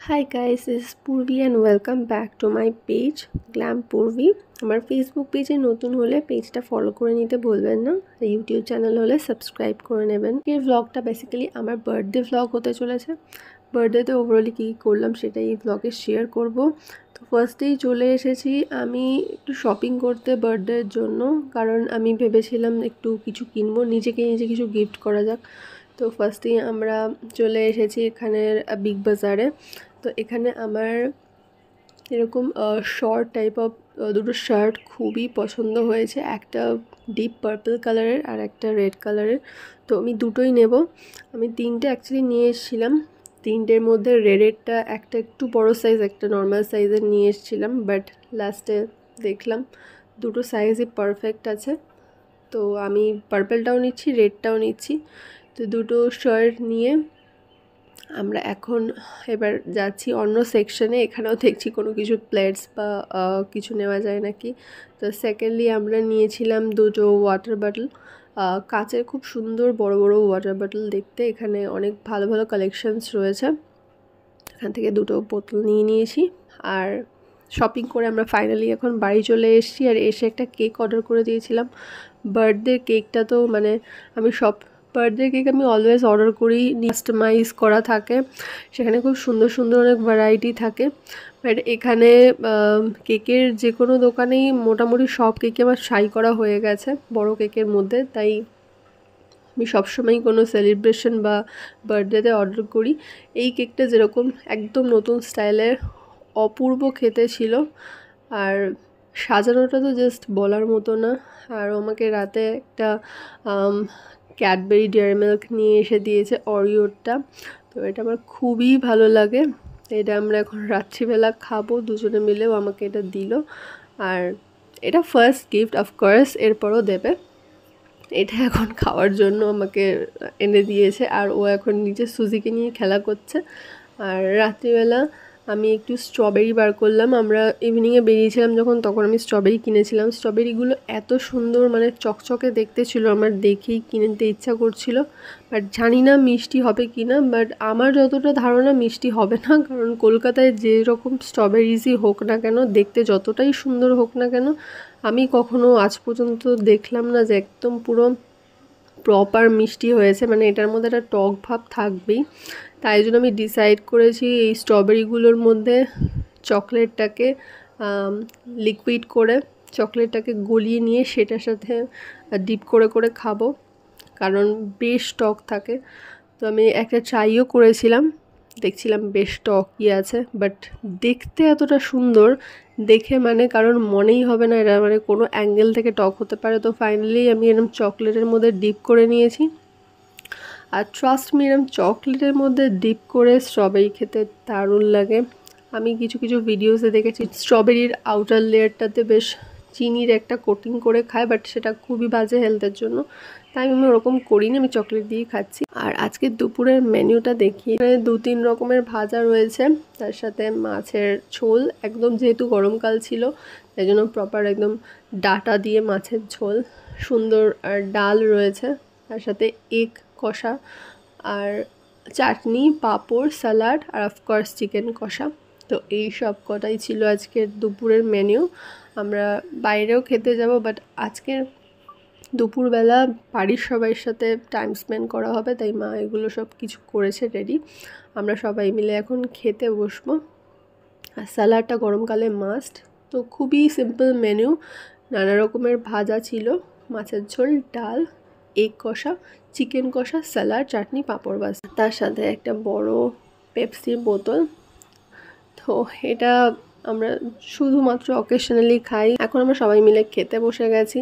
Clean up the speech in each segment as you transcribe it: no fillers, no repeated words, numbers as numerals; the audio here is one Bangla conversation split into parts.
Hi guys, this is Purvi and welcome back to my page Glam Purvi. আমার ফেসবুক পেজে নতুন হলে পেজটা ফলো করে নিতে ভুলবেন না, ইউটিউব চ্যানেল হলে সাবস্ক্রাইব করে নেবেন। এই ভ্লগটা বেসিক্যালি আমার বার্থডে ভ্লগ হতে চলেছে। বার্থডেতে ওভারঅলি কী করলাম সেটাই এই ভ্লগে শেয়ার করব। তো ফার্স্টেই চলে এসেছি আমি একটু শপিং করতে বার্থডের জন্য, কারণ আমি ভেবেছিলাম একটু কিছু কিনবো, নিজে কিছু গিফট করা যাক। তো ফার্স্টেই আমরা চলে এসেছি এখানের বিগ বাজারে। তো এখানে আমার এরকম শর্ট টাইপ অফ দুটো শার্ট খুবই পছন্দ হয়েছে, একটা ডিপ পার্পল কালারের আর একটা রেড কালারের। তো আমি দুটোই নেব। আমি তিনটে অ্যাকচুয়ালি নিয়ে এসেছিলাম, তিনটের মধ্যে রেডেরটা একটা একটু বড় সাইজ, একটা নর্মাল সাইজের নিয়ে এসেছিলাম, বাট লাস্টে দেখলাম দুটো সাইজই পারফেক্ট আছে। তো আমি পার্পলটাও নিচ্ছি, রেডটাও নিচ্ছি। তো দুটো শার্ট নিয়ে আমরা এখন এবার যাচ্ছি অন্য সেকশনে। এখানেও দেখছি কোনো কিছু প্লেটস বা কিছু নেওয়া যায় নাকি। তো সেকেন্ডলি আমরা নিয়েছিলাম দুটো ওয়াটার বটল, কাচের খুব সুন্দর বড় বড় ওয়াটার বটল দেখতে। এখানে অনেক ভালো ভালো কালেকশানস রয়েছে, এখান থেকে দুটো বোতল নিয়ে নিয়েছি। আর শপিং করে আমরা ফাইনালি এখন বাড়ি চলে এসেছি। আর এসে একটা কেক অর্ডার করে দিয়েছিলাম। বার্থডে কেকটা তো মানে আমি বার্থডে কেক আমি অলওয়েজ অর্ডার করি, কাস্টমাইজ করা থাকে, সেখানে খুব সুন্দর সুন্দর অনেক ভ্যারাইটি থাকে। বাট এখানে কেকের যে কোনো দোকানেই মোটামুটি সব কেকে আমার শাই করা হয়ে গেছে বড় কেকের মধ্যে, তাই আমি সবসময়ই কোনো সেলিব্রেশন বা বার্থডেতে অর্ডার করি। এই কেকটা যেরকম একদম নতুন স্টাইলের, অপূর্ব খেতে ছিল। আর সাজানোটা তো জাস্ট বলার মতো না। আর আমাকে রাতে একটা ক্যাডবেরি ডেয়ারি মিল্ক নিয়ে এসে দিয়েছে, অরিওরটা। তো এটা আমার খুবই ভালো লাগে। এটা আমরা এখন রাত্রিবেলা খাবো দুজনে মিলেও, আমাকে এটা দিল। আর এটা ফার্স্ট গিফট, অফকোর্স এরপরও দেবে। এটা এখন খাওয়ার জন্য আমাকে এনে দিয়েছে। আর ও এখন নিচে সুজিকে নিয়ে খেলা করছে। আর রাত্রিবেলা আমি একটু স্ট্রবেরি বার করলাম। আমরা ইভিনিংয়ে বেরিয়েছিলাম যখন, তখন আমি স্ট্রবেরি কিনেছিলাম। স্ট্রবেরিগুলো এত সুন্দর মানে চকচকে দেখতে ছিল, আমার দেখেই কিনতে ইচ্ছা করছিল। বাট জানি না মিষ্টি হবে কি না, বাট আমার যতটা ধারণা মিষ্টি হবে না, কারণ কলকাতায় যেরকম স্ট্রবেরিজই হোক না কেন, দেখতে যতটাই সুন্দর হোক না কেন, আমি কখনো আজ পর্যন্ত দেখলাম না যে একদম পুরো প্রপার মিষ্টি হয়েছে। মানে এটার মধ্যে একটা টক ভাব থাকবেই। তাই জন্য আমি ডিসাইড করেছি এই স্ট্রবেরিগুলোর মধ্যে চকলেটটাকে লিকুইড করে, চকলেটটাকে গলিয়ে নিয়ে সেটার সাথে ডিপ করে করে খাবো, কারণ বেশ টক থাকে। তো আমি একটা ট্রাইও করেছিলাম, দেখছিলাম বেশ টকই আছে, বাট দেখতে এতটা সুন্দর দেখে মানে কারণ মনেই হবে না এটা মানে কোনো অ্যাঙ্গেল থেকে টক হতে পারে। তো ফাইনালি আমি এরকম চকলেটের মধ্যে ডিপ করে নিয়েছি। আর ট্রাস্ট মি, এরকম চকলেটের মধ্যে ডিপ করে স্ট্রবেরি খেতে দারুণ লাগে। আমি কিছু কিছু ভিডিওসে দেখেছি স্ট্রবেরির আউটার লেয়ারটাতে বেশ চিনির একটা কোটিং করে খায়, বাট সেটা খুবই বাজে হেলথের জন্য, তাই আমি ওরকম করিনি, আমি চকলেট দিয়ে খাচ্ছি। আর আজকে দুপুরের মেনুটা দেখি, এখানে 2-3 রকমের ভাজা রয়েছে, তার সাথে মাছের ঝোল, একদম যেহেতু গরমকাল ছিল তাই জন্য প্রপার একদম ডাটা দিয়ে মাছের ঝোল, সুন্দর। আর ডাল রয়েছে, তার সাথে এগ কষা, আর চাটনি, পাঁপড়, স্যালাড, আর অফকোর্স চিকেন কষা। তো এই সব কটাই ছিল আজকের দুপুরের মেনু। আমরা বাইরেও খেতে যাব, বাট আজকের দুপুরবেলা বাড়ির সবাই সাথে টাইম স্পেন্ড করা হবে, তাই মা এগুলো সব কিছু করেছে রেডি। আমরা সবাই মিলে এখন খেতে বসবো। আর স্যালাডটা গরমকালে মাস্ট। তো খুবই সিম্পল মেনু, নানা রকমের ভাজা ছিল, মাছের ঝোল, ডাল, এগ কষা, চিকেন কষা, স্যালাড, চাটনি, পাঁপড়, বাস, তার সাথে একটা বড় পেপসির বোতল। তো এটা আমরা শুধুমাত্র অকেশনালি খাই। এখন আমরা সবাই মিলে খেতে বসে গেছি।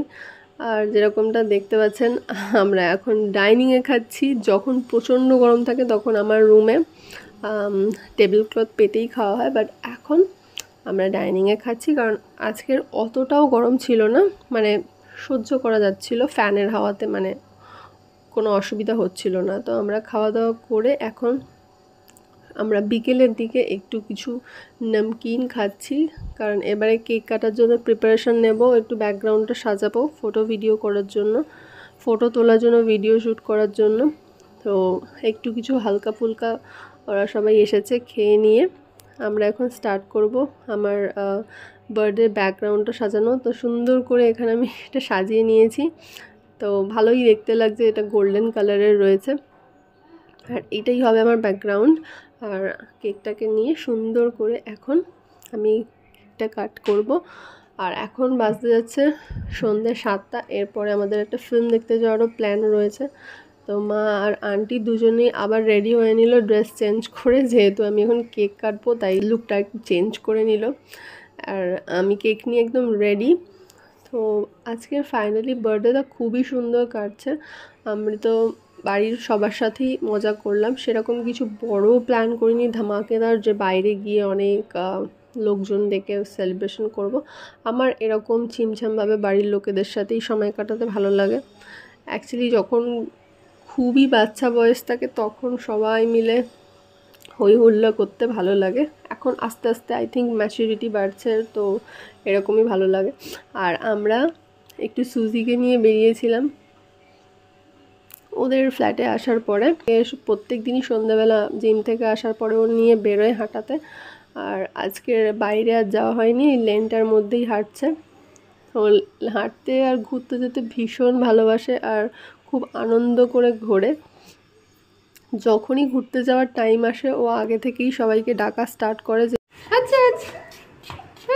আর যেরকমটা দেখতে পাচ্ছেন আমরা এখন ডাইনিংয়ে খাচ্ছি। যখন প্রচণ্ড গরম থাকে তখন আমার রুমে টেবিল ক্লথ পেতেই খাওয়া হয়, বাট এখন আমরা ডাইনিংয়ে খাচ্ছি, কারণ আজকের অতটাও গরম ছিল না, মানে সহ্য করা যাচ্ছিল ফ্যানের হাওয়াতে, মানে কোনো অসুবিধা হচ্ছিল না। তো আমরা খাওয়া দাওয়া করে এখন আমরা বিকেলের দিকে একটু কিছু নমকিন খাচ্ছি, কারণ এবারে কেক কাটার জন্য প্রিপারেশান নেব, একটু ব্যাকগ্রাউন্ডটা সাজাবো ফটো ভিডিও করার জন্য, ফটো তোলার জন্য, ভিডিও শ্যুট করার জন্য। তো একটু কিছু হালকা ফুলকা ওরা সবাই এসেছে, খেয়ে নিয়ে আমরা এখন স্টার্ট করব আমার বার্থডে ব্যাকগ্রাউন্ডটা সাজানো। তো সুন্দর করে এখানে আমি এটা সাজিয়ে নিয়েছি, তো ভালোই দেখতে লাগছে, এটা গোল্ডেন কালারের রয়েছে। আর এটাই হবে আমার ব্যাকগ্রাউন্ড। আর কেকটাকে নিয়ে সুন্দর করে এখন আমি কেকটা কাট করব। আর এখন বাজতে যাচ্ছে সন্ধ্যে 7টা। এরপরে আমাদের একটা ফিল্ম দেখতে যাওয়ারও প্ল্যান রয়েছে। তো মা আর আন্টি দুজনেই আবার রেডি হয়ে নিল ড্রেস চেঞ্জ করে, যেহেতু আমি এখন কেক কাটবো তাই লুকটা একটু চেঞ্জ করে নিল। আর আমি কেক নিয়ে একদম রেডি। তো আজকের ফাইনালি বার্থডেটা খুবই সুন্দর কাটছে। আমরা তো বাড়ির সবার সাথেই মজা করলাম, সেরকম কিছু বড় প্ল্যান করিনি ধামাকেদার যে বাইরে গিয়ে অনেক লোকজন ডেকে সেলিব্রেশন করব। আমার এরকম ছিমছামভাবে বাড়ির লোকেদের সাথেই সময় কাটাতে ভালো লাগে। অ্যাকচুয়ালি যখন খুবই বাচ্চা বয়স থাকে তখন সবাই মিলে হই হুল্লা করতে ভালো লাগে। এখন আস্তে আস্তে আই থিঙ্ক ম্যাচুরিটি বাড়ছে, তো এরকমই ভালো লাগে। আর আমরা একটু সুজিকে নিয়ে বেরিয়েছিলাম ওদের ফ্ল্যাটে আসার পরে। প্রত্যেক দিনই সন্ধ্যাবেলা জিম থেকে আসার পরে ও নিয়ে বেরোয় হাঁটাতে। আর আজকের বাইরে আর যাওয়া হয়নি, লেনটার মধ্যেই হাঁটছে। ও হাঁটতে আর ঘুরতে যেতে ভীষণ ভালোবাসে আর খুব আনন্দ করে ঘোরে। যখনই ঘুরতে যাওয়ার টাইম আসে ও আগে থেকেই সবাইকে ডাকা স্টার্ট করে যে আচ্ছা আচ্ছা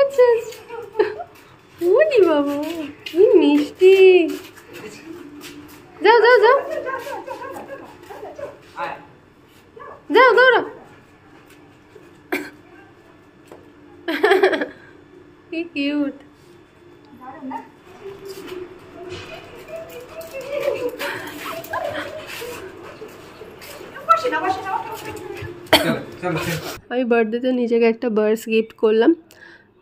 আচ্ছা ওনি বাবা কি মিষ্টি, যাও যাও যাও যাও দৌড়াও। কি কিউট। আমি বার্থডেতে নিজেকে একটা বার্ডস গিফট করলাম।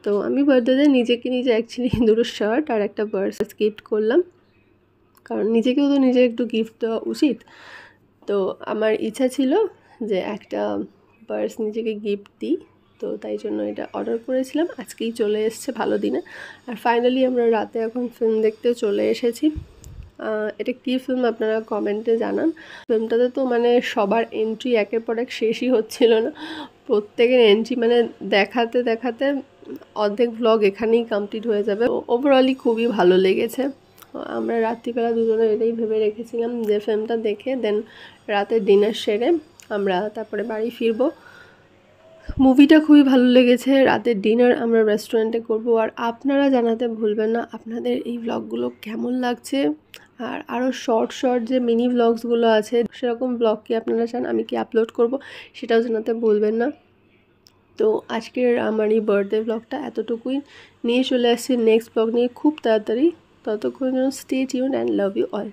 তো আমি বার্থডেতে নিজেকে নিজে অ্যাকচুয়ালি দুটো শার্ট আর একটা বার্ডস গিফট করলাম, কারণ নিজেকেও তো নিজে একটু গিফট দেওয়া উচিত। তো আমার ইচ্ছা ছিল যে একটা বার্ডস নিজেকে গিফট দিই, তো তাই জন্য এটা অর্ডার করেছিলাম। আজকেই চলে এসছে ভালো দিনে। আর ফাইনালি আমরা রাতে এখন ফিল্ম দেখতে চলে এসেছি। এটা কী ফিল্ম আপনারা কমেন্টে জানান। ফিল্মটাতে তো মানে সবার এন্ট্রি একের পর এক শেষই হচ্ছিল না, প্রত্যেকের এন্ট্রি মানে দেখাতে দেখাতে অর্ধেক ভ্লগ এখানেই কমপ্লিট হয়ে যাবে। ওভারঅলি খুবই ভালো লেগেছে। আমরা রাত্রিবেলা দুজনে এটাই ভেবে রেখেছিলাম যে ফিল্মটা দেখে দেন রাতে ডিনার সেরে আমরা তারপরে বাড়ি ফিরবো। মুভিটা খুবই ভালো লেগেছে। রাতের ডিনার আমরা রেস্টুরেন্টে করব। আর আপনারা জানাতে ভুলবেন না আপনাদের এই ব্লগগুলো কেমন লাগছে। আর আরও শর্ট শর্ট যে মিনি ব্লগসগুলো আছে সেরকম ব্লগ কি আপনারা চান আমি কি আপলোড করব সেটাও জানাতে ভুলবেন না। তো আজকের আমার এই বার্থডে ব্লগটা এতটুকুই, নিয়ে চলে আসছি নেক্সট ব্লগ নিয়ে খুব তাড়াতাড়ি। ততক্ষণ যেন stay tuned and love you all.